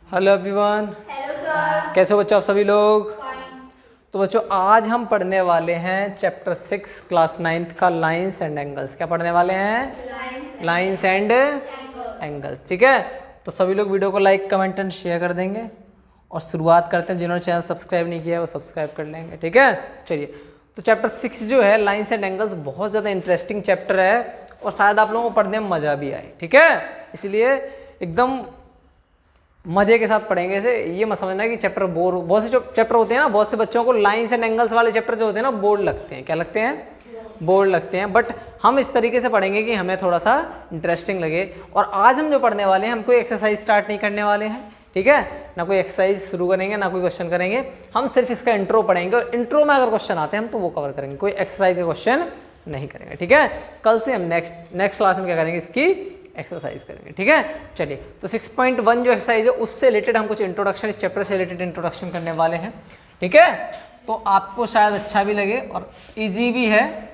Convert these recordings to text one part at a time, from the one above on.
Hello everyone. Hello sir. कैसे हो बच्चों आप सभी लोग? फाइन। तो बच्चों आज हम पढ़ने वाले हैं चैप्टर 6 क्लास 9th का लाइंस एंड एंगल्स। क्या पढ़ने वाले हैं? Lines and angles. ठीक है, तो सभी लोग वीडियो को लाइक कमेंट एंड शेयर कर देंगे और शुरुआत करते हैं। जिन्होंने चैनल सब्सक्राइब नहीं किया है वो सब्सक्राइब कर लेंगे। ठीक है, चलिए। तो चैप्टर 6 जो है लाइंस एंड एंगल्स बहुत ज़्यादा इंटरेस्टिंग चैप्टर है और शायद आप लोगों को पढ़ने में मज़ा भी आए। ठीक है, इसलिए एकदम मजे के साथ पढ़ेंगे। इसे ये मत समझना कि चैप्टर बोर, बहुत से जो चैप्टर होते हैं ना, बहुत से बच्चों को लाइंस एंड एंगल्स वाले चैप्टर जो होते हैं ना बोर्ड लगते हैं। क्या लगते हैं? बोर्ड लगते हैं। बट हम इस तरीके से पढ़ेंगे कि हमें थोड़ा सा इंटरेस्टिंग लगे। और आज हम जो पढ़ने वाले हैं, हम कोई एक्सरसाइज स्टार्ट नहीं करने वाले हैं। ठीक है, ना कोई एक्सरसाइज शुरू करेंगे ना कोई क्वेश्चन करेंगे। हम सिर्फ इसका इंट्रो पढ़ेंगे और इंट्रो में अगर क्वेश्चन आते हैं हम तो वो कवर करेंगे, कोई एक्सरसाइज के क्वेश्चन नहीं करेंगे। ठीक है, कल से हम नेक्स्ट क्लास में क्या करेंगे, इसकी एक्सरसाइज करेंगे। ठीक है, चलिए। तो 6.1 जो एक्सरसाइज है उससे रिलेटेड हम कुछ इंट्रोडक्शन, इस चैप्टर से रिलेटेड इंट्रोडक्शन करने वाले हैं। ठीक है, तो आपको शायद अच्छा भी लगे और इजी भी है।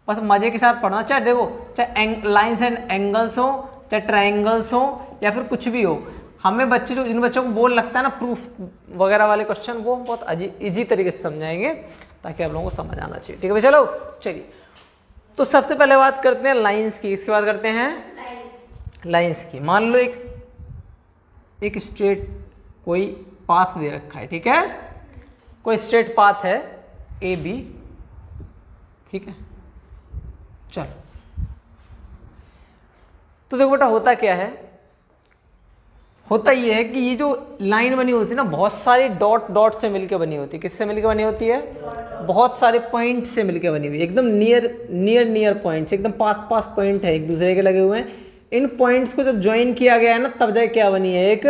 बस मजे के साथ पढ़ना। चाहे देखो, चाहे लाइंस एंड एंगल्स हो, चाहे ट्रायंगल्स हो या फिर कुछ भी हो, हमें बच्चे जो, जिन बच्चों को बोल लगता है ना प्रूफ वगैरह वाले क्वेश्चन, वो बहुत ईजी तरीके से समझाएंगे ताकि आप लोगों को समझ आना चाहिए। ठीक है भाई, चलो चलिए। तो सबसे पहले बात करते हैं लाइंस की। इसके बाद करते हैं लाइंस की। मान लो एक स्ट्रेट कोई पाथ दे रखा है। ठीक है, कोई स्ट्रेट पाथ है ए बी। ठीक है, चलो। तो देखो बेटा, होता क्या है, होता ये है कि ये जो लाइन बनी होती है ना, बहुत सारी डॉट डॉट से मिलकर बनी होती है। किससे मिलकर बनी होती है? बहुत सारे पॉइंट से मिलकर बनी हुई है। एकदम नियर पॉइंट्स, एकदम पास पॉइंट है एक दूसरे के लगे हुए हैं। इन पॉइंट्स को जब ज्वाइन किया गया है ना, तब जाके क्या बनी है? एक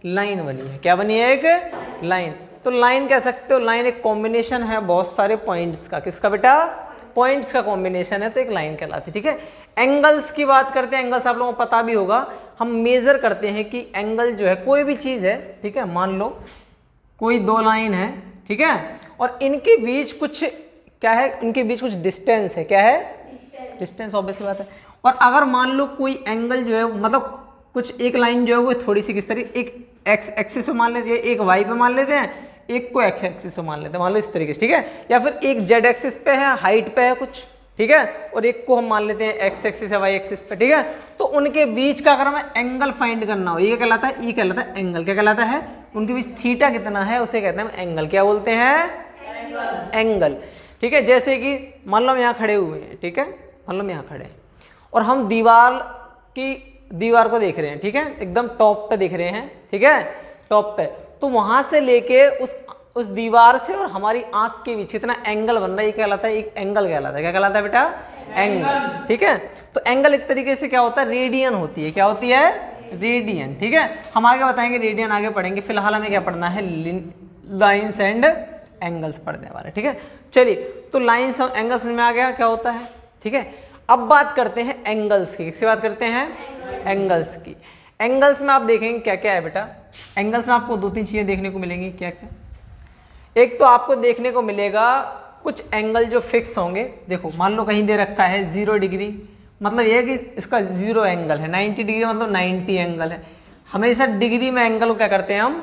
लाइन बनी है। क्या बनी है? एक लाइन। तो लाइन कह सकते हो, लाइन एक कॉम्बिनेशन है बहुत सारे पॉइंट्स का। किसका बेटा? पॉइंट्स का कॉम्बिनेशन है, तो एक लाइन कहलाती है। ठीक है, एंगल्स की बात करते हैं। एंगल्स आप लोगों को पता भी होगा, हम मेजर करते हैं कि एंगल जो है, कोई भी चीज़ है, ठीक है, मान लो कोई दो लाइन है, ठीक है, और इनके बीच कुछ क्या है, इनके बीच कुछ डिस्टेंस है। क्या है? डिस्टेंस, ऑब्वियस बात है। और अगर मान लो कोई एंगल जो है, मतलब कुछ एक लाइन जो है वो थोड़ी सी किस तरीके, एक एक्स एक्सिस पे मान लेते हैं, एक वाई पे मान लेते हैं, एक को एक्स एक्सिस पे मान लेते हैं, मान लो इस तरीके से। ठीक है, या फिर एक जेड एक्सिस पे है, हाइट पे है कुछ, ठीक है, और एक को हम मान लेते हैं एक्स एक्सिस है, वाई एक्सिस पे। ठीक है, तो उनके बीच का अगर हमें एंगल फाइंड करना हो, ये क्या कहलाता है? ये कहलाता है एंगल। क्या कहलाता है? उनके बीच थीटा कितना है उसे कहते हैं एंगल। क्या बोलते हैं? एंगल। ठीक है, जैसे कि मान लो हम यहाँ खड़े हुए हैं। ठीक है, मान लो हम यहाँ खड़े हैं और हम दीवार को देख रहे हैं। ठीक है, एकदम टॉप पे देख रहे हैं। ठीक है, टॉप पे, तो वहां से लेके उस दीवार से और हमारी आंख के बीच कितना एंगल बन रहा है, ये कहलाता है, एक एंगल कहलाता है। क्या कहलाता है बेटा? एंगल। ठीक है, तो एंगल एक तरीके से क्या होता है? रेडियन होती है। क्या होती है? रेडियन। ठीक है, हम आगे बताएंगे, रेडियन आगे पढ़ेंगे। फिलहाल हमें क्या पढ़ना है? लाइंस एंड एंगल्स पढ़ने वाले। ठीक है, चलिए। तो लाइंस और एंगल्स में आ गया क्या होता है। ठीक है, अब बात करते हैं एंगल्स की। किससे बात करते हैं? एंगल्स की। एंगल्स में आप देखेंगे क्या क्या है बेटा। एंगल्स में आपको दो तीन चीजें देखने को मिलेंगी। क्या क्या? एक तो आपको देखने को मिलेगा कुछ एंगल जो फिक्स होंगे। देखो, मान लो कहीं दे रखा है 0 डिग्री, मतलब ये है कि इसका 0 एंगल है। 90 डिग्री मतलब 90 एंगल है। हमेशा डिग्री में एंगल को क्या करते हैं हम?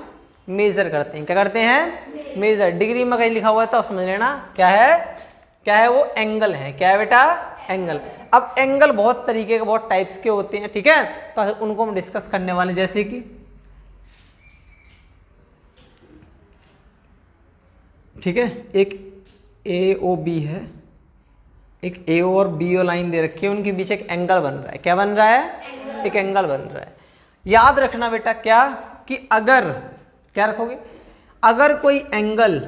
मेजर करते हैं। क्या करते हैं? मेजर। डिग्री में कहीं लिखा हुआ है तो आप समझ लेना क्या है, क्या है वो? एंगल है। क्या है बेटा? एंगल। अब एंगल बहुत तरीके के, बहुत टाइप्स के होते हैं। ठीक है, तो उनको हम डिस्कस करने वाले, जैसे कि ठीक है, एक ए ओ बी है, एक ए ओ और बी ओ लाइन दे रखी है, उनके बीच एक एंगल बन रहा है। क्या बन रहा है? एक एंगल बन रहा है। याद रखना बेटा क्या, कि अगर क्या रखोगे, अगर कोई एंगल,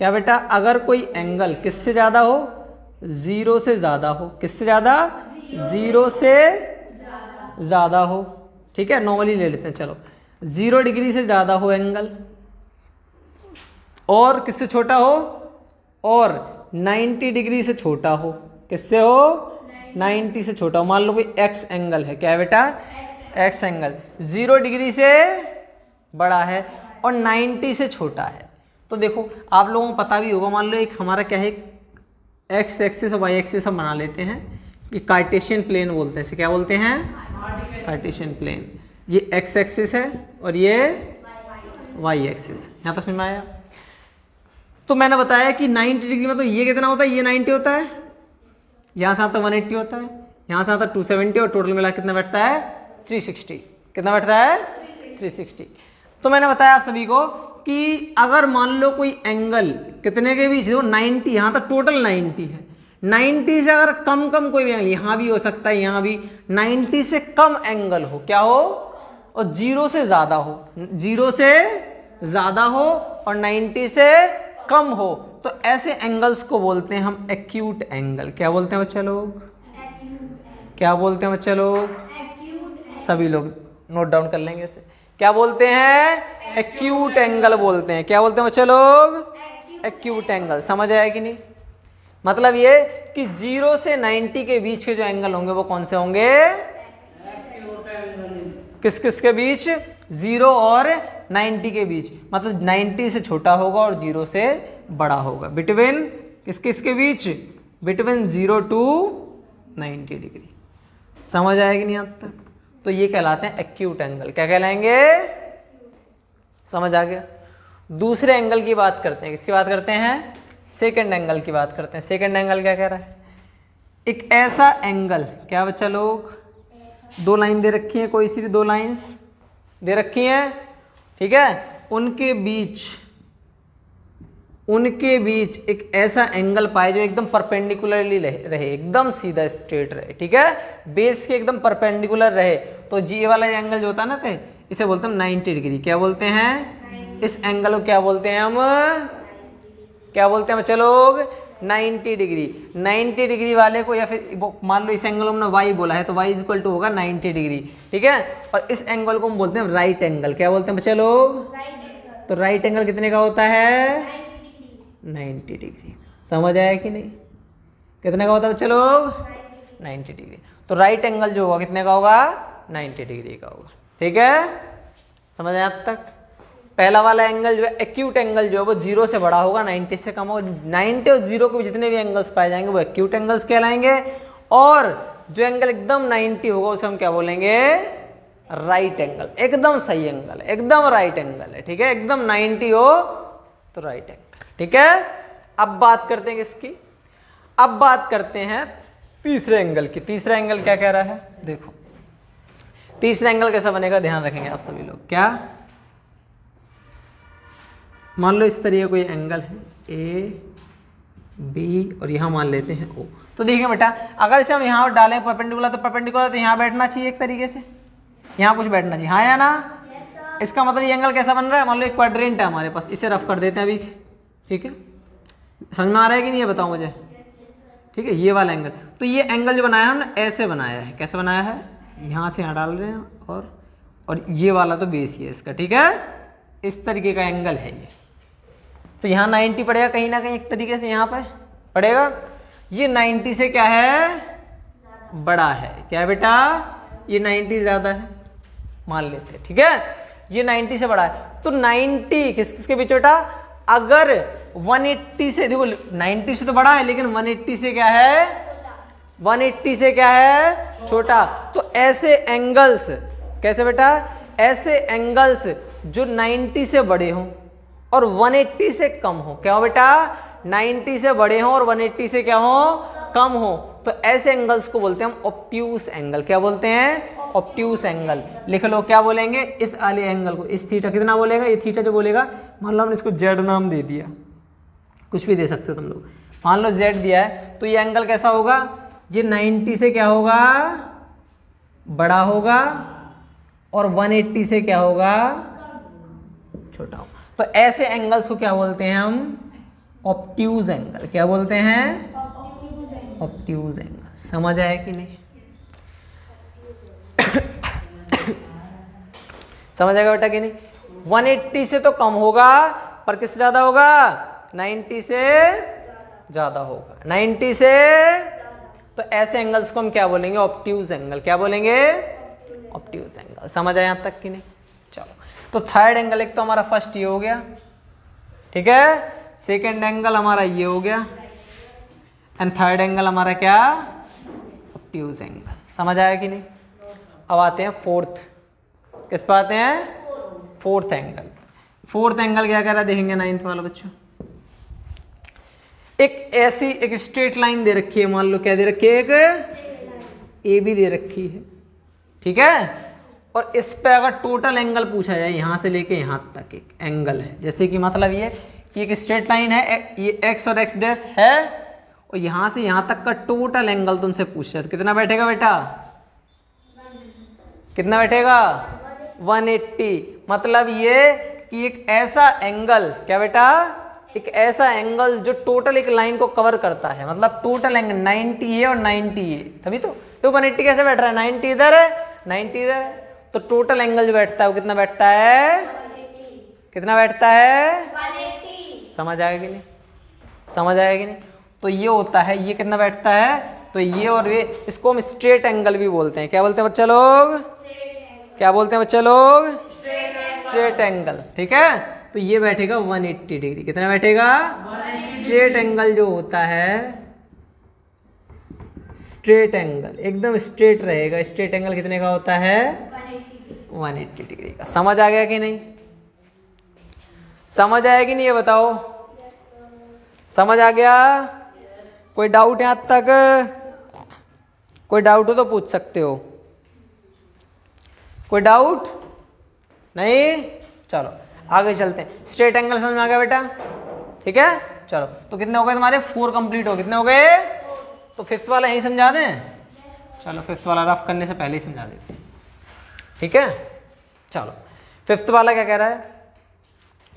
क्या बेटा, अगर कोई एंगल किससे ज्यादा हो? 0 से ज्यादा हो। किससे ज्यादा? 0 से ज्यादा हो। ठीक है, नॉर्मली ले लेते हैं, चलो। 0 डिग्री से ज्यादा हो एंगल, और किससे छोटा हो? और 90 डिग्री से छोटा हो। किससे हो? 90 से छोटा हो। मान लो कोई एक्स एंगल है। क्या है बेटा? एक्स एंगल 0 डिग्री से बड़ा है और 90 से छोटा है। तो देखो, आप लोगों को पता भी होगा, मान लो एक हमारा क्या है, एक्स एक्सिस और वाई एक्सिस हम बना लेते हैं, ये कार्टेशियन प्लेन बोलते हैं। इसे क्या बोलते हैं? Cartesian plane. ये एक्स एक्सिस है और ये वाई एक्सिस। यहाँ तक समझ में आया? तो मैंने बताया कि 90 डिग्री में तो ये कितना होता है, ये 90 होता है, यहाँ से आता 180 होता है, यहाँ से आता 270 और टोटल मिला कितना बैठता है 360। कितना बैठता है 360। तो मैंने बताया आप सभी को कि अगर मान लो कोई एंगल कितने के बीच हो 90, यहाँ तक टोटल 90 है, 90 से अगर कम कोई भी एंगल, यहाँ भी हो सकता है, यहाँ भी 90 से कम एंगल हो, क्या हो, और 0 से ज़्यादा हो, 0 से ज़्यादा हो और 90 से कम हो, तो ऐसे एंगल्स को बोलते हैं हम एक्यूट एंगल। क्या बोलते हैं बच्चे लोग? क्या बोलते हैं बच्चे लोग? सभी लोग नोट डाउन कर लेंगे इसे। क्या बोलते हैं? एक्यूट एंगल बोलते हैं। क्या बोलते हैं बच्चे लोग? Acute angle. समझ आया कि नहीं? मतलब ये कि 0 से 90 के बीच के जो एंगल होंगे वो कौन से होंगे? किस किस के बीच? 0 और 90 के बीच, मतलब 90 से छोटा होगा और 0 से बड़ा होगा। बिटवीन किस किस के बीच? Between 0 to 90 degree. समझ आएगी नहीं अब तक? तो ये कहलाते हैं एक्यूट एंगल। क्या कहलाएंगे? समझ आ गया? दूसरे एंगल की बात करते हैं। किसकी बात करते हैं? सेकंड एंगल की बात करते हैं। सेकंड एंगल क्या कह रहा है? एक ऐसा एंगल, क्या बच्चा लोग, दो लाइन दे रखी है, कोई सी भी दो लाइंस दे रखी हैं, ठीक है, उनके बीच एक ऐसा एंगल पाए जो एकदम परपेंडिकुलरली रहे, एकदम सीधा स्ट्रेट रहे, ठीक है, बेस के एकदम परपेंडिकुलर रहे। तो जी वाला एंगल जो होता है ना, तो इसे बोलते हैं 90 डिग्री। क्या बोलते हैं? इस एंगल को क्या बोलते हैं हम? क्या बोलते हैं बच्चे लोग? 90 डिग्री। 90 डिग्री वाले को, या फिर मान लो इस एंगल को हमने वाई बोला है, तो वाई इज इक्वल टू होगा 90 डिग्री, ठीक है। और इस एंगल को हम बोलते हैं राइट एंगल। क्या बोलते हैं बच्चे लोग? तो राइट एंगल कितने का होता है? 90 डिग्री। समझ आया कि नहीं? कितने का होता है बच्चे लोग? 90 डिग्री। तो राइट एंगल जो होगा कितने का होगा? 90 डिग्री का होगा, ठीक है। समझ आया अब तक? पहला वाला एंगल जो है एक्यूट एंगल जो है वो 0 से बड़ा होगा, 90 से कम होगा। 90 और 0 के जितने भी एंगल्स पाए जाएंगे वो एक्यूट एंगल्स कहलाएंगे। और जो एंगल एकदम 90 होगा उसे हम क्या बोलेंगे? Right angle. एकदम सही एंगल है, एकदम राइट एंगल है, ठीक है। एकदम 90 हो तो राइट एंगल, ठीक है। अब बात करते हैं किसकी? अब बात करते हैं तीसरे एंगल की। तीसरा एंगल क्या कह रहा है? देखो तीसरा एंगल कैसा बनेगा, ध्यान रखेंगे आप सभी लोग। क्या? मान लो इस तरीके कोई एंगल है ए बी और यहाँ मान लेते हैं ओ। तो देखिए बेटा, अगर इसे हम यहाँ डालें परपेंडिकुलर, तो परपेंडिकुलर तो यहाँ बैठना चाहिए एक तरीके से, यहाँ कुछ बैठना चाहिए, हाँ या ना? इसका मतलब ये एंगल कैसा बन रहा है? मान लो एक क्वाड्रेंट है हमारे पास, इसे रफ कर देते हैं अभी, ठीक है। समझ में आ रहा है कि नहीं, ये बताओ मुझे, ठीक है। ये वाला एंगल, तो ये एंगल जो बनाया है हमने ऐसे बनाया है। कैसे बनाया है? यहाँ से यहाँ डाल रहे हैं और ये वाला तो बेस ही है इसका, ठीक है। इस तरीके का एंगल है ये। तो यहाँ 90 पड़ेगा कहीं ना कहीं एक तरीके से, यहाँ पे पड़ेगा। ये 90 से क्या है? बड़ा है। क्या है बेटा? ये 90 ज़्यादा है, मान लेते हैं, ठीक है। ये 90 से बड़ा है। तो 90 किस किसके बीच बेटा? अगर 180 से, देखो 90 से तो बड़ा है, लेकिन 180 से क्या है? 180 से क्या है? छोटा। तो ऐसे एंगल्स, कैसे बेटा? ऐसे एंगल्स जो 90 से बड़े हों और 180 से कम हो। क्या हो बेटा? 90 से बड़े हों और 180 से क्या हो? कम हो। तो ऐसे एंगल्स को बोलते हैं हम ऑब्ट्यूस एंगल। क्या बोलते हैं? Obtuse angle. लिख लो, क्या बोलेंगे? इस वाले एंगल को, इस थीटा कितना बोलेगा? ये थीटा जो बोलेगा, मान लो हमने इसको जेड नाम दे दिया, कुछ भी दे सकते हो तुम लोग। मान लो जेड दिया है, तो ये एंगल कैसा होगा? ये 90 से क्या होगा? बड़ा होगा और 180 से क्या होगा? छोटा होगा। तो ऐसे एंगल्स को क्या बोलते हैं हम? Obtuse angle. क्या बोलते हैं? Obtuse angle. समझ आया कि नहीं? समझ आएगा बेटा कि नहीं? 180 से तो कम होगा, पर किससे ज्यादा होगा? 90 से ज्यादा होगा। 90 से, तो ऐसे एंगल्स को हम क्या बोलेंगे? Obtuse angle. क्या बोलेंगे? Obtuse angle. समझ आया यहां तक कि नहीं? चलो, तो थर्ड एंगल, एक तो हमारा फर्स्ट ये हो गया, ठीक है। सेकंड एंगल हमारा ये हो गया, एंड थर्ड एंगल हमारा क्या? Obtuse angle. समझ आया कि नहीं? अब आते हैं फोर्थ किस पे आते हैं? Fourth angle. फोर्थ एंगल क्या कह रहा है देखेंगे 9th वाला बच्चों। एक स्ट्रेट लाइन दे रखी है, मान लो क्या दे रखी है, एक ए बी दे रखी है, ठीक है। और इस पे अगर टोटल एंगल पूछा जाए यहां से लेके यहां तक एक एंगल है, जैसे कि मतलब ये कि एक स्ट्रेट लाइन है, ये एक्स और एक्स डैश है, और यहां से यहां तक का टोटल एंगल तुमसे पूछ रहा है, तो कितना बैठेगा बेटा? कितना बैठेगा? 180। मतलब ये कि एक ऐसा एंगल, क्या बेटा? एक ऐसा एंगल जो टोटल एक लाइन को कवर करता है, मतलब टोटल एंगल 90 है और 90 है, तभी तो 180 कैसे बैठ रहा है? 90 इधर है, 90 इधर है, तो टोटल एंगल जो बैठता है वो कितना बैठता है? 180। कितना बैठता है? 180। समझ आएगा कि नहीं? समझ आएगा कि नहीं? तो ये होता है, ये कितना बैठता है, तो ये और ये, इसको हम स्ट्रेट एंगल भी बोलते हैं। क्या बोलते हैं बच्चा लोग? क्या बोलते हैं बच्चा लोग? स्ट्रेट एंगल, ठीक है। तो ये बैठेगा 180 डिग्री। कितना बैठेगा? स्ट्रेट एंगल जो होता है, स्ट्रेट एंगल एकदम स्ट्रेट रहेगा। स्ट्रेट एंगल कितने का होता है? 180 डिग्री का। समझ आ गया कि नहीं? समझ आया कि नहीं ये बताओ? समझ आ गया? कोई डाउट यहां तक? कोई डाउट हो तो पूछ सकते हो। कोई डाउट नहीं? चलो आगे चलते हैं। स्ट्रेट एंगल समझ में आ गया बेटा? ठीक है, चलो। तो कितने हो गए तुम्हारे? 4 कंप्लीट हो। कितने हो गए? तो 5th वाला यही समझा दें? चलो 5th वाला रफ करने से पहले ही समझा देते हैं, ठीक है। चलो 5th वाला क्या कह रहा है?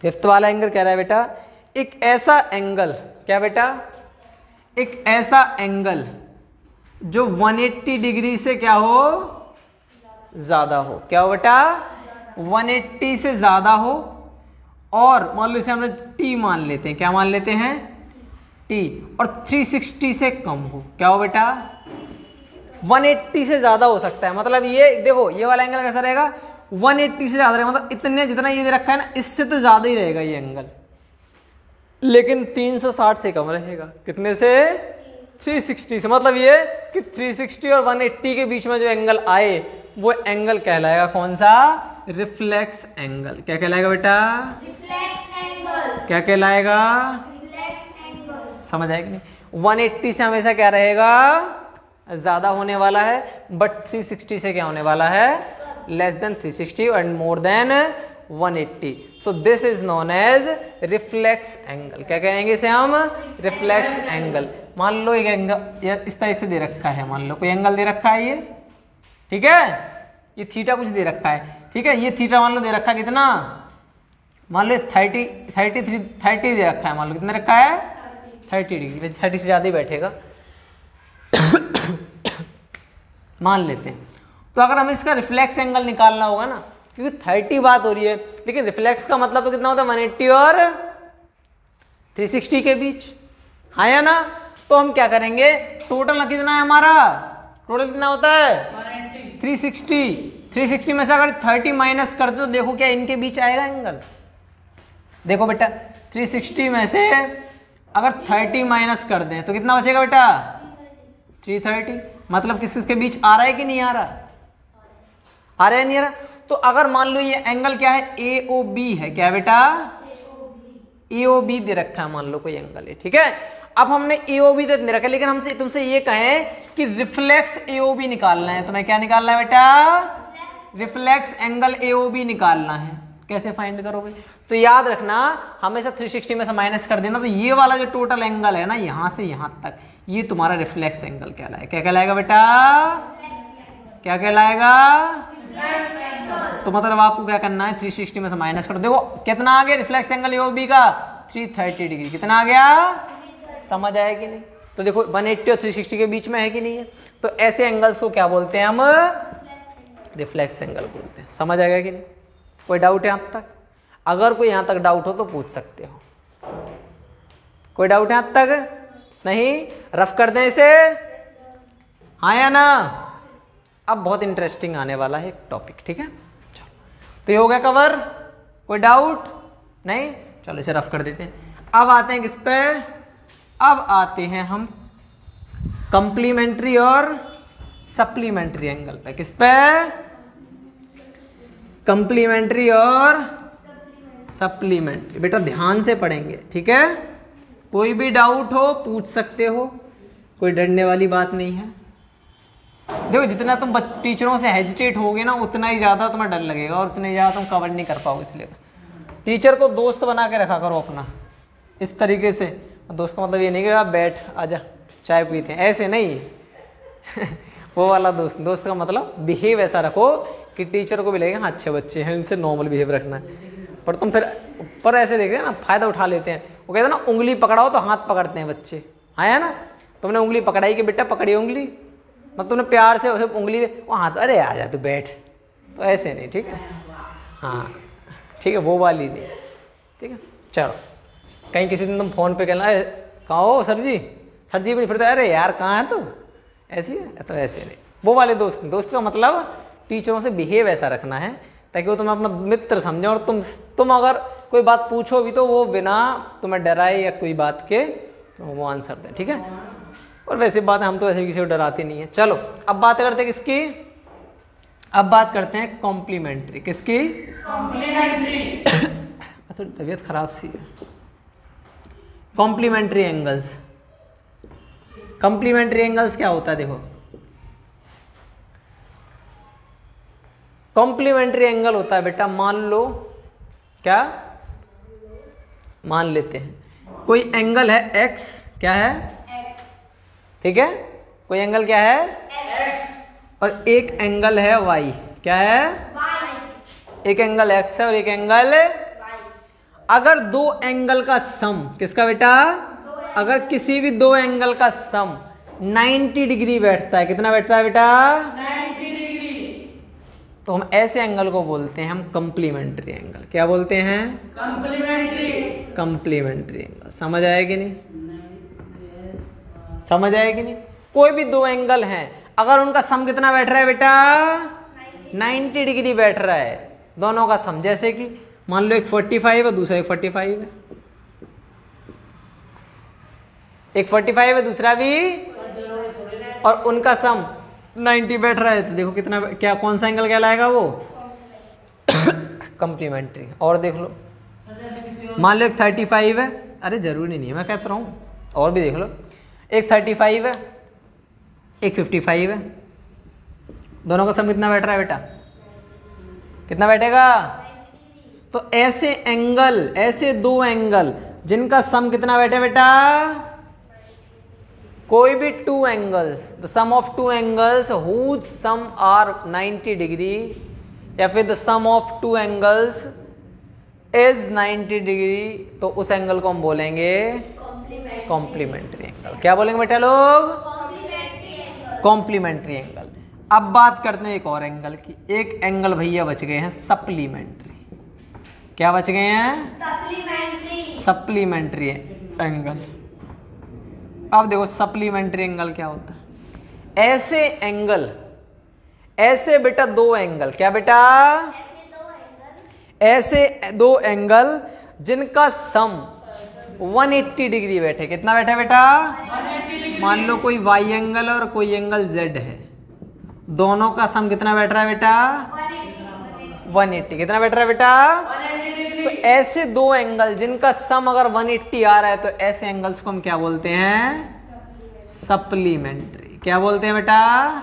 5th वाला एंगल कह रहा है बेटा, एक ऐसा एंगल, क्या बेटा? एक ऐसा एंगल जो 180 डिग्री से क्या हो? ज्यादा हो। क्या हो बेटा? 180 से ज्यादा हो, और मान लो इसे हमने t मान लेते हैं। क्या मान लेते हैं? t। और 360 से कम हो। क्या हो बेटा? 180 से ज्यादा हो सकता है। मतलब ये देखो, ये वाला एंगल कैसा रहेगा? 180 से ज्यादा रहेगा, मतलब इतने जितना ये दे रखा है ना, इससे तो ज्यादा ही रहेगा ये एंगल, लेकिन 360 से कम रहेगा। कितने से? 360 से। मतलब ये कि 360 और 180 के बीच में जो एंगल आए वो एंगल कहलाएगा कौन सा? Reflex angle. क्या कहलाएगा बेटा? Reflex angle. क्या कहलाएगा? Reflex angle. समझ आएगा नहीं? 180 से हमेशा क्या रहेगा? ज्यादा होने वाला है, बट 360 से क्या होने वाला है? Less than 360 and more than 180। So this is known as reflex angle. क्या कहेंगे इसे हम? Reflex angle. मान लो एक एंगल इस तरह से दे रखा है, मान लो कोई एंगल दे रखा है ये, ठीक है। ये थीटा कुछ दे रखा है, ठीक है। ये थीटा मान लो दे रखा है कितना? मान लो 30 दे रखा है। मान लो कितना रखा है? 30 डिग्री। वैसे 30 से ज़्यादा ही बैठेगा मान लेते हैं। तो अगर हमें इसका रिफ्लेक्स एंगल निकालना होगा ना, क्योंकि 30 बात हो रही है, लेकिन रिफ्लेक्स का मतलब तो कितना होता है? 180 और 360 के बीच, हाँ या ना? तो हम क्या करेंगे? टोटल कितना है हमारा? टोटल कितना होता है? 360। 360 में से अगर 30 माइनस कर दो तो देखो क्या इनके बीच आएगा एंगल? देखो बेटा 360 में से अगर 30 माइनस कर दें तो कितना बचेगा बेटा? 330। मतलब किसके बीच आ रहा है कि नहीं आ रहा? आ रहा है नहीं आ रहा? तो अगर मान लो ये एंगल क्या है? AOB है। क्या बेटा? AOB दे रखा है, मान लो कोई एंगल है, ठीक है। अब हमने AOB तो दे रखा है, लेकिन हमसे तुमसे ये कहें कि रिफ्लेक्स AOB निकालना है, तो मैं क्या निकालना है बेटा? रिफ्लेक्स एंगल AOB निकालना है। कैसे फाइंड करोगे? तो याद रखना हमेशा 360 में से माइनस कर देना, तो ये वाला जो टोटल एंगल है ना, यहां से यहां तक, ये तुम्हारा रिफ्लेक्स एंगल कहलाएगा। क्या कहलाएगा बेटा? क्या कहलाएगा? तो मतलब आपको क्या करना है? 360 में से माइनस करो। देखो कितना आ गया रिफ्लेक्स एंगल AOB का? 330 डिग्री। कितना आ गया? समझ आया कि नहीं? तो देखो 180 और 360 के बीच में है कि नहीं है? तो ऐसे एंगल्स को क्या बोलते हैं हम? रिफ्लेक्स एंगल बोलते हैं। समझ आ गया कि नहीं? कोई डाउट है यहाँ तक? अगर कोई यहाँ तक डाउट हो तो पूछ सकते हो। कोई डाउट है यहाँ तक? नहीं? रफ कर दें इसे, हाँ या ना? अब बहुत इंटरेस्टिंग आने वाला है एक टॉपिक, ठीक है। चलो तो ये हो गया कवर। कोई डाउट नहीं? चलो इसे रफ कर देते हैं। अब आते हैं किस पे? अब आते हैं हम कंप्लीमेंट्री और सप्लीमेंट्री एंगल पे। किस पे? कंप्लीमेंट्री और सप्लीमेंट्री। बेटा ध्यान से पढ़ेंगे, ठीक है। कोई भी डाउट हो पूछ सकते हो, कोई डरने वाली बात नहीं है। देखो जितना तुम टीचरों से हेजिटेट होगे ना उतना ही ज़्यादा तुम्हें डर लगेगा और उतना ही ज़्यादा तुम कवर नहीं कर पाओगे सिलेबस। टीचर को दोस्त बना के रखा करो अपना इस तरीके से। दोस्त का मतलब ये नहीं कि आप बैठ आजा चाय पीते हैं, ऐसे नहीं वो वाला दोस्त। दोस्त का मतलब बिहेव ऐसा रखो कि टीचर को भी लगेगा हाँ अच्छे बच्चे हैं, इनसे नॉर्मल बिहेव रखना है। पर तुम फिर पर ऐसे देखते हैं ना, फ़ायदा उठा लेते हैं। वो कहते हैं ना उंगली पकड़ाओ तो हाथ पकड़ते हैं बच्चे, है ना। तुमने उंगली पकड़ाई कि बेटा पकड़ी उंगली, मतलब तुमने प्यार से उंगली दे वो हाथ, अरे आ जा तू बैठ, तो ऐसे नहीं, ठीक है। हाँ ठीक है, वो वाली नहीं, ठीक है। चलो कहीं किसी दिन तुम फ़ोन पे कहना कहाँ हो सर जी भी नहीं, फिर तो अरे यार कहाँ है तू, ऐसी है, तो ऐसे नहीं। वो वाले दोस्त, दोस्त का मतलब टीचरों से बिहेव ऐसा रखना है ताकि वो तुम्हें अपना मित्र समझे और तुम अगर कोई बात पूछो भी तो वो बिना तुम्हें डराए या कोई बात के तो वो आंसर दें, ठीक है। और वैसे बात है हम तो ऐसे किसी को डराते नहीं है। चलो अब बात करते हैं किसकी, अब बात करते हैं कॉम्प्लीमेंट्री। किसकी? कॉम्प्लीमेंट्री। थोड़ी तबीयत खराब सी है। Complementary angles. कॉम्प्लीमेंट्री एंगल्स क्या होता है देखो, कॉम्प्लीमेंट्री एंगल होता है बेटा, मान लो क्या, मान लेते हैं कोई एंगल है x, क्या है X, ठीक है, कोई एंगल क्या है X, और एक एंगल है y, क्या है Y, एक एंगल x है और एक एंगल Y, अगर दो एंगल का सम, किसका बेटा, अगर किसी भी दो एंगल का सम 90 डिग्री बैठता है, कितना बैठता है बेटा 90 डिग्री, तो हम ऐसे एंगल को बोलते हैं हम कॉम्प्लीमेंट्री एंगल। क्या बोलते हैं? Complementary, complementary angle. समझ आया कि नहीं, समझ आया कि नहीं। कोई भी दो एंगल हैं अगर उनका सम कितना बैठ रहा है बेटा 90 डिग्री बैठ रहा है दोनों का सम, जैसे कि मान लो एक 45 है दूसरा एक 45 है, एक 45 है दूसरा भी, और उनका सम 90 बैठ रहा है, तो देखो कितना, क्या कौन सा एंगल कहलाएगा वो कॉम्प्लीमेंट्री। और देख लो मान लो एक 35 है, अरे जरूरी नहीं है मैं कहता रहा हूँ, और भी देख लो, एक 35 है एक 55 है, दोनों का सम कितना बैठ रहा है बेटा, कितना बैठेगा। तो ऐसे एंगल, ऐसे दो एंगल जिनका सम कितना बैठे बेटा, कोई भी two angles, the sum of two angles whose sum are 90 degree, या फिर the sum of two angles is 90 degree, तो उस एंगल को हम बोलेंगे कॉम्प्लीमेंट्री एंगल। क्या बोलेंगे बेटा लोग? Complementary angle, complementary angle. अब बात करते हैं एक और एंगल की। एक एंगल भैया बच गए हैं सप्लीमेंट्री। क्या बच गए हैं? Supplementary, supplementary angle. अब देखो सप्लीमेंट्री एंगल क्या होता है। ऐसे एंगल, ऐसे बेटा दो एंगल, क्या बेटा, ऐसे दो एंगल जिनका सम 180 डिग्री बैठे, कितना बैठे बेटा, मान लो कोई y एंगल और कोई एंगल z है, दोनों का सम कितना बैठ रहा है बेटा 180, कितना बैठ रहा है बेटा। तो ऐसे दो एंगल जिनका सम अगर 180 आ रहा है तो ऐसे एंगल्स को हम क्या बोलते हैं, सप्लीमेंट्री। क्या बोलते हैं बेटा,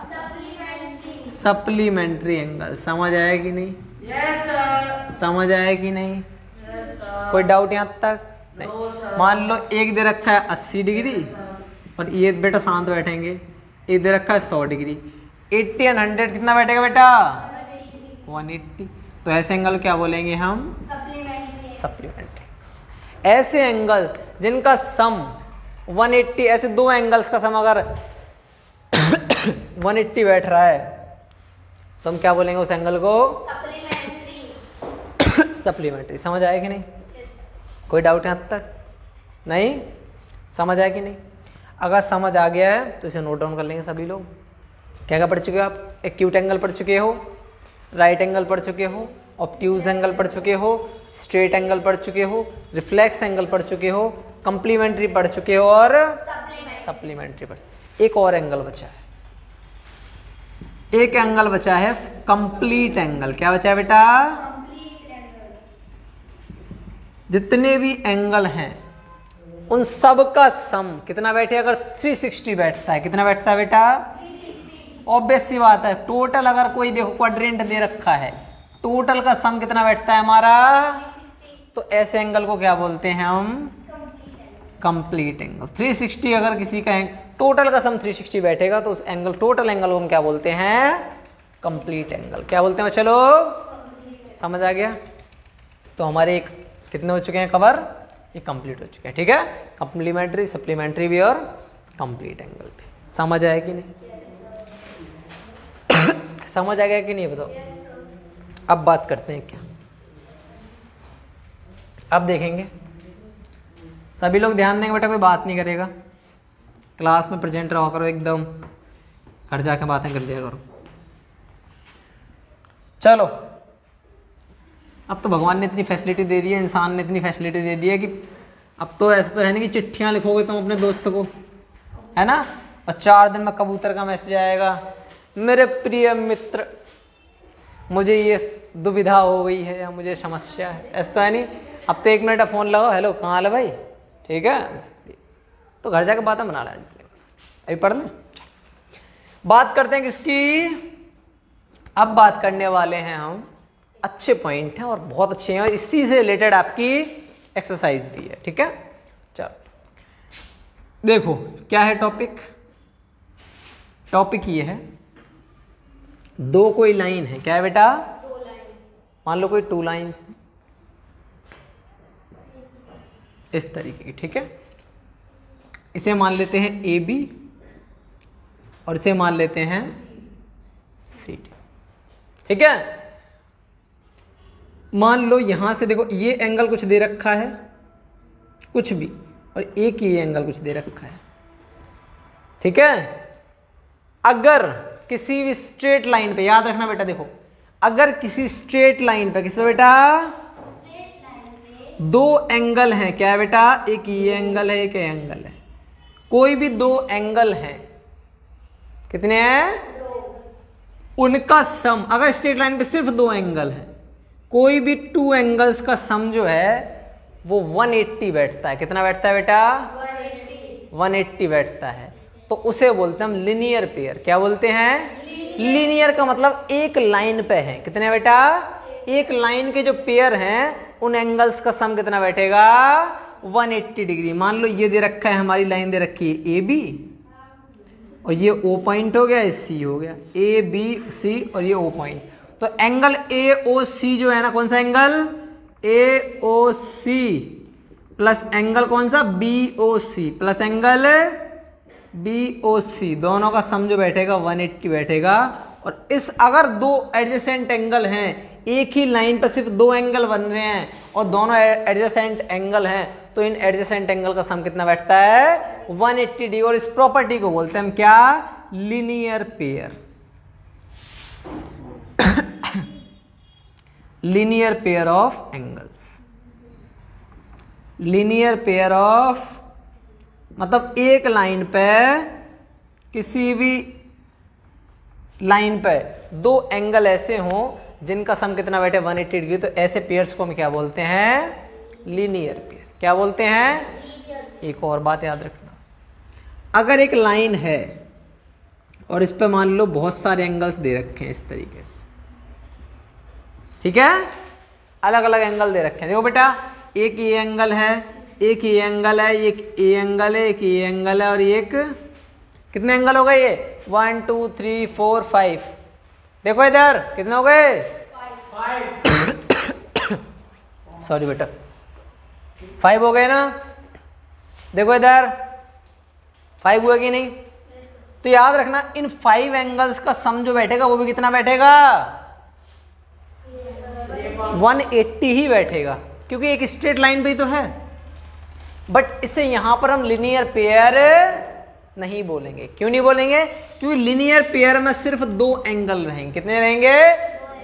सप्लीमेंट्री, सप्लीमेंट्री एंगल। समझ आया कि नहीं? यस सर, समझ आया कि नहीं? यस सर, कोई डाउट यहाँ तक नहीं। मान लो एक दे रखा है 80 डिग्री और ये बेटा शांत बैठेंगे, एक दे रखा है 100 डिग्री, 80 और 100 कितना बैठेगा बेटा 180, तो ऐसे एंगल क्या बोलेंगे हम, सप्लीमेंट्री, सप्लीमेंट्री। ऐसे एंगल्स जिनका सम 180, ऐसे दो एंगल्स का सम अगर 180 बैठ रहा है तो हम क्या बोलेंगे उस एंगल को, सप्लीमेंट्री, सप्लीमेंट्री। समझ आया कि नहीं? कोई डाउट है अब तक नहीं? समझ आया कि नहीं? अगर समझ आ गया है तो इसे नोट डाउन कर लेंगे सभी लोग। क्या क्या पढ़ चुके हो आप? एक्यूट एंगल पढ़ चुके हो, राइट एंगल पढ़ चुके हो, ऑब्ट्यूज एंगल पढ़ चुके हो, स्ट्रेट एंगल पढ़ चुके हो, रिफ्लेक्स एंगल पढ़ चुके हो, कंप्लीमेंट्री पढ़ चुके हो और सप्लीमेंट्री, सप्लीमेंट्री पढ़। एक और एंगल बचा है, एक एंगल बचा है कंप्लीट एंगल। क्या बचा है बेटा? Complete angle. जितने भी एंगल हैं उन सब का सम कितना बैठे? अगर 360 बैठता है, कितना बैठता है बेटा? 360। ऑब्वियस सी बात है, टोटल अगर कोई देखो क्वाड्रेंट दे रखा है, टोटल का सम कितना बैठता है हमारा? 360। तो ऐसे एंगल को क्या बोलते हैं हम? Complete angle. 360 अगर किसी का टोटल का सम 360 बैठेगा तो उस एंगल, टोटल एंगल को हम क्या बोलते हैं? Complete angle. क्या बोलते हैं? चलो समझ आ गया। तो हमारे एक कितने हो चुके हैं कवर? ये कंप्लीट हो चुके हैं। ठीक है, कंप्लीमेंट्री, सप्लीमेंट्री भी और कंप्लीट एंगल भी। समझ आया कि नहीं? समझ आ गया कि नहीं बताओ? अब बात करते हैं क्या, अब देखेंगे। सभी लोग ध्यान देंगे बेटा, कोई बात नहीं करेगा, क्लास में प्रेजेंट रहा करो एकदम, घर जाके बातें कर लिया करो। चलो, अब तो भगवान ने इतनी फैसिलिटी दे दी है, इंसान ने इतनी फैसिलिटी दे दी है कि अब तो ऐसा तो है नहीं कि चिट्ठियां लिखोगे तुम अपने दोस्त को, है ना, और 4 दिन में कबूतर का मैसेज आएगा, मेरे प्रिय मित्र मुझे ये दुविधा हो गई है या मुझे समस्या है। ऐसा तो है नहीं, अब तो 1 मिनट फ़ोन लगाओ, हेलो कहाँ हाल है भाई, ठीक है, तो घर जाकर बातें बना लें। अभी पढ़ लें, बात करते हैं किसकी? अब बात करने वाले हैं हम, अच्छे पॉइंट हैं और बहुत अच्छे हैं, और इसी से रिलेटेड आपकी एक्सरसाइज भी है। ठीक है, चलो देखो क्या है टॉपिक। टॉपिक ये है, दो कोई लाइन है, क्या है बेटा? 2 लाइन। मान लो कोई 2 लाइन्स है इस तरीके की। ठीक है, इसे मान लेते हैं ए बी और इसे मान लेते हैं सी डी। ठीक है, मान लो यहां से देखो ये एंगल कुछ दे रखा है, कुछ भी, और एक ये एंगल कुछ दे रखा है। ठीक है, अगर किसी भी स्ट्रेट लाइन पे, याद रखना बेटा, देखो अगर किसी स्ट्रेट लाइन पे, किस पे बेटा? स्ट्रेट लाइन पे 2 एंगल हैं, क्या है बेटा? एक ये एंगल है, एक ये एंगल है, कोई भी 2 एंगल हैं, कितने हैं? 2। उनका सम, अगर स्ट्रेट लाइन पे सिर्फ 2 एंगल हैं, कोई भी 2 एंगल्स का सम जो है वो 180 बैठता है। कितना बैठता है बेटा? 180 बैठता है, तो उसे बोलते हैं हम लीनियर पेयर। क्या बोलते हैं? लीनियर का मतलब एक लाइन पे है, कितने बेटा? एक लाइन के जो पेयर हैं उन एंगल्स का सम कितना बैठेगा? 180 डिग्री। मान लो ये दे रखा है, हमारी लाइन दे रखी है ए बी, और ये ओ पॉइंट हो गया, ये सी हो गया, ए बी सी और ये ओ पॉइंट। तो एंगल ए ओ सी जो है ना, कौन सा angle? A O C plus angle कौन सा? B O C plus angle B O C, दोनों का सम जो बैठेगा 180 बैठेगा। और इस अगर 2 एडजेसेंट एंगल हैं, एक ही लाइन पर सिर्फ 2 एंगल बन रहे हैं और दोनों एडजेसेंट एंगल हैं, तो इन एडजेसेंट एंगल का सम कितना बैठता है? 180 डिग्री। और इस प्रॉपर्टी को बोलते हैं हम क्या? Linear pair. Linear pair of angles. Linear pair of मतलब एक लाइन पे, किसी भी लाइन पे 2 एंगल ऐसे हों जिनका सम कितना बैठे? 180 डिग्री। तो ऐसे पेयर्स को हम क्या बोलते हैं? Linear pair. क्या बोलते हैं? एक और बात याद रखना, अगर एक लाइन है और इस पे मान लो बहुत सारे एंगल्स दे रखे हैं इस तरीके से, ठीक है, अलग अलग एंगल दे रखे हैं। देखो बेटा, एक ये एंगल है, एक ये एंगल है, एक ये एंगल है, एक ये एंगल है, और एक, कितने एंगल हो गए ये? 1 2 3 4 5। देखो इधर कितने हो गए? 5। सॉरी बेटा, 5 हो गए ना। देखो इधर 5 हुआ कि नहीं? तो याद रखना इन 5 एंगल्स का सम जो बैठेगा वो भी कितना बैठेगा? 180 ही बैठेगा, क्योंकि एक स्ट्रेट लाइन पे ही तो है। बट इसे यहां पर हम लिनियर पेयर नहीं बोलेंगे। क्यों नहीं बोलेंगे? क्योंकि लिनियर पेयर में सिर्फ 2 एंगल रहेंगे। कितने रहेंगे?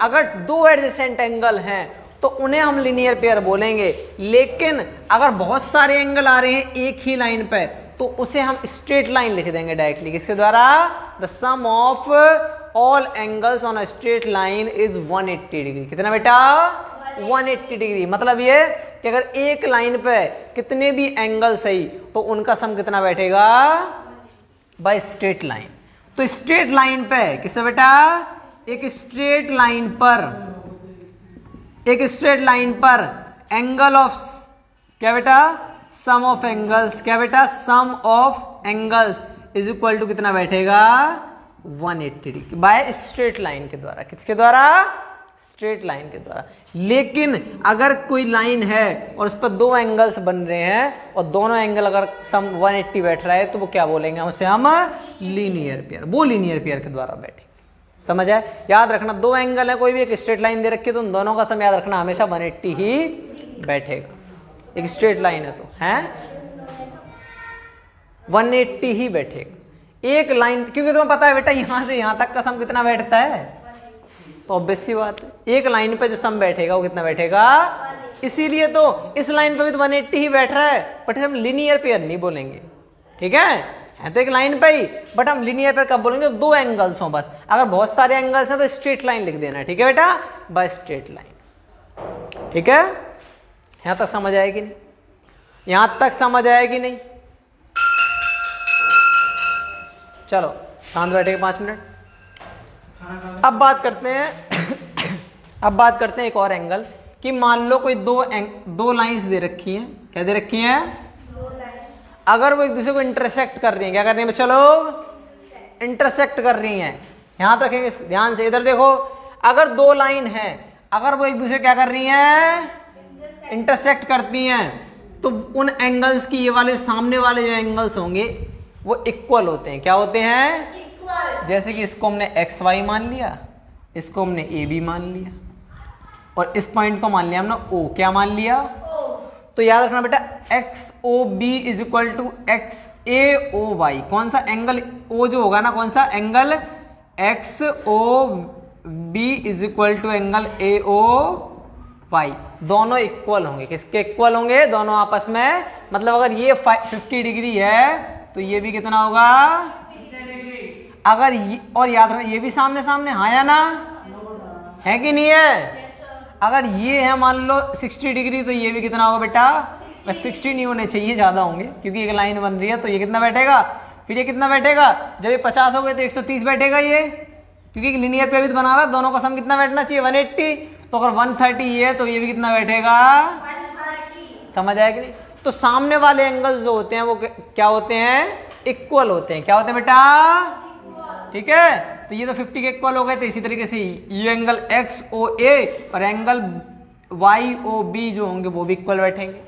अगर 2 एडजेसेंट एंगल हैं तो उन्हें हम लिनियर पेयर बोलेंगे। लेकिन अगर बहुत सारे एंगल आ रहे हैं एक ही लाइन पे, तो उसे हम स्ट्रेट लाइन लिख देंगे डायरेक्टली। किसके द्वारा? The sum of all angles on a straight line is 180 degree. कितना बेटा? 180 डिग्री। मतलब ये कि अगर एक लाइन पे कितने भी एंगल सही तो उनका सम कितना बैठेगा? By straight line. तो स्ट्रेट लाइन पे किससे बेटा? एक स्ट्रेट लाइन पर एंगल ऑफ क्या बेटा? Sum of angles. क्या बेटा? Sum of angles is equal to कितना बैठेगा? 180 डिग्री बाय स्ट्रेट लाइन के द्वारा। किसके द्वारा? स्ट्रेट लाइन के द्वारा। लेकिन अगर कोई लाइन है और उस पर दो एंगल्स बन रहे हैं और दोनों एंगल अगर सम 180 बैठ रहा है तो वो क्या बोलेंगे? उसे हम लीनियर पेयर। वो लीनियर पेयर के द्वारा बैठे। समझ आए? याद रखना, दो एंगल है, कोई भी एक स्ट्रेट लाइन दे रखी है तो उन दोनों का सम याद रखना हमेशा 180 ही बैठेगा। एक स्ट्रेट लाइन है तो है 180 ही बैठेगा। एक लाइन, क्योंकि तुम्हें पता है बेटा यहां से यहां तक का सम कितना बैठता है, तो ऑब्वियस सी बात है एक लाइन पे जो सम बैठेगा वो कितना बैठेगा। इसीलिए तो इस लाइन पे भी तो 180 ही बैठ रहा है, बट हम लिनियर पेयर नहीं बोलेंगे। ठीक है तो एक लाइन पे ही, बट हम लिनियर पेयर कब बोलेंगे? दो एंगल्स हो बस। अगर बहुत सारे एंगल्स हैं तो स्ट्रेट लाइन लिख देना। ठीक है बेटा? By straight line. ठीक है, यहां तक समझ आएगी नहीं? यहां तक समझ आएगी नहीं? चलो शांत बैठेगा 5 मिनट। अब बात करते हैं एक और एंगल कि मान लो कोई दो लाइंस दे रखी हैं। क्या दे रखी हैं? अगर वो एक दूसरे को इंटरसेक्ट कर रही हैं। क्या कर रही हैं बच्चा लोग? इंटरसेक्ट कर रही हैं। यहां रखेंगे ध्यान से, इधर देखो। अगर दो लाइन है, अगर वो एक दूसरे क्या कर रही हैं? इंटरसेक्ट करती हैं, तो उन एंगल्स की ये वाले सामने वाले जो एंगल्स होंगे वो इक्वल होते हैं। क्या होते हैं? इक्वल। जैसे कि इसको हमने एक्स वाई मान लिया, इसको हमने ए बी मान लिया, और इस पॉइंट को मान लिया हमने ओ। क्या मान लिया? ओ। तो याद रखना बेटा X O B is equal to X A O Y. कौन सा एंगल ओ जो होगा ना, कौन सा angle? X O B is equal to angle A O Y. दोनों इक्वल होंगे। किसके इक्वल होंगे? दोनों आपस में। मतलब अगर ये 50 डिग्री है तो ये भी कितना होगा? अगर ये, और याद रखना ये भी सामने सामने, हाँ या ना? है कि नहीं है? अगर ये है मान लो 60 डिग्री तो ये भी कितना होगा बेटा? 60 नहीं होने चाहिए, ज़्यादा होंगे क्योंकि एक लाइन बन रही है। तो ये कितना बैठेगा? फिर ये कितना बैठेगा? जब ये 50 हो गए तो 130 बैठेगा ये, क्योंकि लिनियर पे भी बना रहा है। दोनों का सम कितना बैठना चाहिए? 180। तो अगर 130 ये है तो ये भी कितना बैठेगा? 130। समझ आया कि नहीं? तो सामने वाले एंगल्स जो होते हैं वो क्या होते हैं? इक्वल होते हैं। क्या होते हैं बेटा? ठीक है, तो ये तो 50 के इक्वल हो गए। तो इसी तरीके से ये एंगल एक्स ओ ए और एंगल वाई ओ बी जो होंगे वो भी इक्वल बैठेंगे।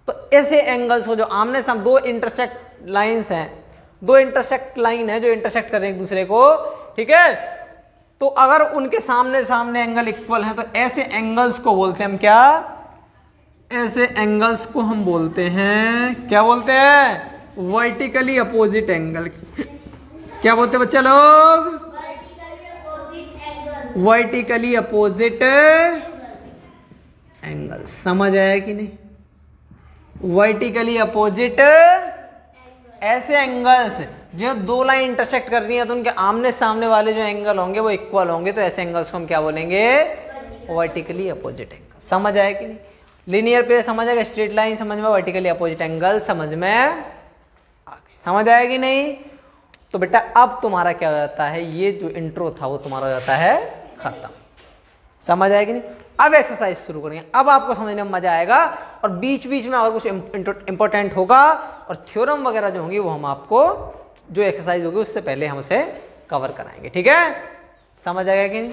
तो ऐसे एंगल्स हो जो आमने सामने, दो इंटरसेक्ट लाइंस हैं, दो इंटरसेक्ट लाइन है जो इंटरसेक्ट कर रहे हैं एक दूसरे को। ठीक है, तो अगर उनके सामने सामने एंगल इक्वल है तो ऐसे एंगल्स को बोलते हैं हम क्या? ऐसे एंगल्स को हम बोलते हैं, क्या बोलते हैं? Vertically opposite angle. क्या बोलते हैं बच्चा लोग? Vertically opposite angle. समझ आया कि नहीं? वर्टिकली अपोजिट ऐसे एंगल्स जो दो लाइन इंटरसेक्ट कर रही है तो उनके आमने सामने वाले जो एंगल होंगे वो इक्वल होंगे। तो ऐसे एंगल्स को हम क्या बोलेंगे? Vertically opposite angle. समझ आया कि नहीं? लिनियर पे समझ आएगा, स्ट्रेट लाइन समझ में, वर्टिकली अपोजिट एंगल समझ में आ गई। समझ आया कि नहीं? तो बेटा अब तुम्हारा क्या हो जाता है? ये जो इंट्रो था वो तुम्हारा हो जाता है खत्म। समझ आया कि नहीं? अब एक्सरसाइज शुरू करेंगे। अब आपको समझने में मजा आएगा और बीच बीच में और कुछ इंपॉर्टेंट होगा और थ्योरम वगैरह जो होंगी वो हम आपको जो एक्सरसाइज होगी उससे पहले हम उसे कवर कराएंगे। ठीक है, समझ आएगा कि नहीं?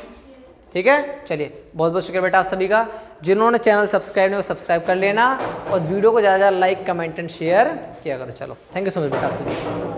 ठीक है, चलिए बहुत बहुत शुक्रिया बेटा आप सभी का। जिन्होंने चैनल सब्सक्राइब नहीं वो सब्सक्राइब कर लेना और वीडियो को ज़्यादा लाइक कमेंट एंड शेयर किया करो। चलो थैंक यू सो मच बेटा आप सभी।